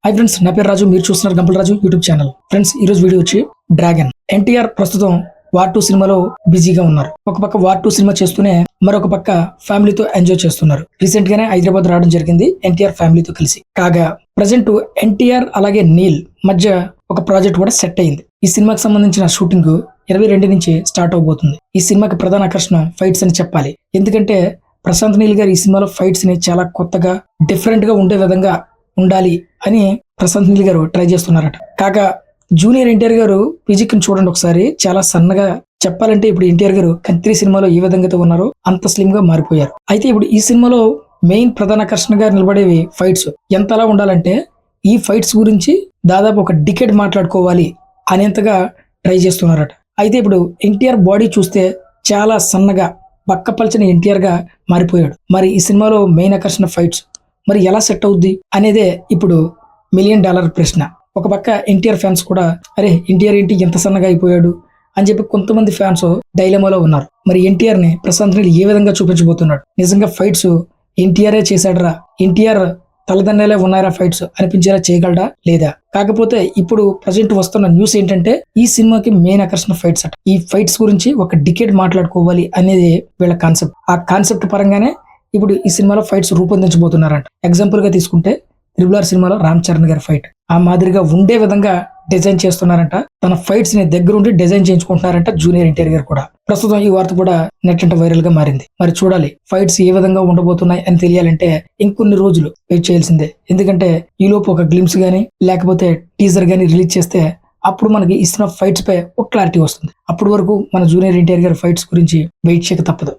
Hi friends, నా పేరు రాజు. మీరు చూస్తున్నారు గంపల రాజు యూట్యూబ్ ఛానల్. ఫ్రెండ్స్, ఈ రోజు వీడియో వచ్చి డ్రాగన్. ఎన్టీఆర్ ప్రస్తుతం వార్ 2 సినిమాలో బిజీగా ఉన్నారు. ఒక పక్క వార్ 2 సినిమా చేస్తూనే మరొక పక్క ఫ్యామిలీతో ఎంజాయ్ చేస్తున్నారు. రీసెంట్ గానే హైదరాబాద్ రావడం జరిగింది ఎన్టీఆర్ ఫ్యామిలీతో కలిసి. కాగా ప్రజెంట్ ఎన్టీఆర్ అలాగే నీల్ మధ్య ఒక ప్రాజెక్ట్ కూడా సెట్ అయింది. ఈ సినిమాకి సంబంధించిన షూటింగ్ 22 నుంచి స్టార్ట్ అవబోతుంది. ఈ సినిమాకి ప్రధాన ఆకర్షణ ఫైట్స్ అని చెప్పాలి. ఎందుకంటే ప్రశాంత్ నీల్ గారు ఈ సినిమాలో ఫైట్స్ ని చాలా కొత్తగా డిఫరెంట్ గా ఉండే విధంగా ఉండాలి అని ప్రశాంత్ నీల్ గారు ట్రై చేస్తున్నారట. కాగా జూనియర్ ఎన్టీఆర్ గారు ఫిజిక్ ని చూడండి ఒకసారి. చాలా సన్నగా, చెప్పాలంటే ఇప్పుడు ఎన్టీఆర్ గారు కంత్రి సినిమాలో ఏ విధంగా ఉన్నారో అంత స్లిమ్ గా మారిపోయారు. అయితే ఇప్పుడు ఈ సినిమాలో మెయిన్ ప్రధాన ఆకర్షణగా నిలబడేవి ఫైట్స్. ఎంతలా ఉండాలంటే ఈ ఫైట్స్ గురించి దాదాపు ఒక డికెడ్ మాట్లాడుకోవాలి అనేంతగా ట్రై చేస్తున్నారట. అయితే ఇప్పుడు ఎన్టీఆర్ బాడీ చూస్తే చాలా సన్నగా బక్కపల్చని ఎన్టీఆర్ గా మారిపోయాడు. మరి ఈ సినిమాలో మెయిన్ ఆకర్షణ ఫైట్స్ మరి ఎలా సెట్ అవుద్ది అనేదే ఇప్పుడు $1 మిలియన్ ప్రశ్న. ఒక పక్క ఎన్టీఆర్ ఫ్యాన్స్ కూడా అరే ఎన్టీఆర్ ఏంటి ఎంత సన్నగా అయిపోయాడు అని చెప్పి కొంతమంది ఫ్యాన్స్ డైలమాలో ఉన్నారు. మరి ఎన్టీఆర్ ని ప్రశాంత్ నీల్ ఏ విధంగా చూపించబోతున్నాడు? నిజంగా ఫైట్స్ ఎన్టీఆర్ఏ చేశాడరా, ఎన్టీఆర్ తలదండలే ఉన్నారా ఫైట్స్ అనిపించేలా చేయగలడా లేదా? కాకపోతే ఇప్పుడు ప్రజెంట్ వస్తున్న న్యూస్ ఏంటంటే ఈ సినిమాకి మెయిన్ ఆకర్షణ ఫైట్స్ అట. ఈ ఫైట్స్ గురించి ఒక డికేడ్ మాట్లాడుకోవాలి అనేది వీళ్ళ కాన్సెప్ట్. ఆ కాన్సెప్ట్ పరంగానే ఇప్పుడు ఈ సినిమాలో ఫైట్స్ రూపొందించబోతున్నారంట. ఎగ్జాంపుల్ గా తీసుకుంటే RRR సినిమాలో రామ్ చరణ్ గారి ఫైట్ ఆ మాదిరిగా ఉండే విధంగా డిజైన్ చేస్తున్నారంట. తన ఫైట్స్ ని దగ్గరుండి డిజైన్ చేయించుకుంటున్నారంట జూనియర్ ఎన్టీఆర్ గారు కూడా. ప్రస్తుతం ఈ వార్త కూడా నెట్ అంటే వైరల్ గా మారింది. మరి చూడాలి ఫైట్స్ ఏ విధంగా ఉండబోతున్నాయి అని తెలియాలంటే ఇంకొన్ని రోజులు వెయిట్ చేయాల్సిందే. ఎందుకంటే ఈ లోపు ఒక గ్లిమ్స్ గానీ లేకపోతే టీజర్ గానీ రిలీజ్ చేస్తే అప్పుడు మనకి ఇస్తున్న ఫైట్స్ పై ఒక క్లారిటీ వస్తుంది. అప్పటి వరకు మన జూనియర్ ఎన్టీఆర్ గారి ఫైట్స్ గురించి వెయిట్ చేయక తప్పదు.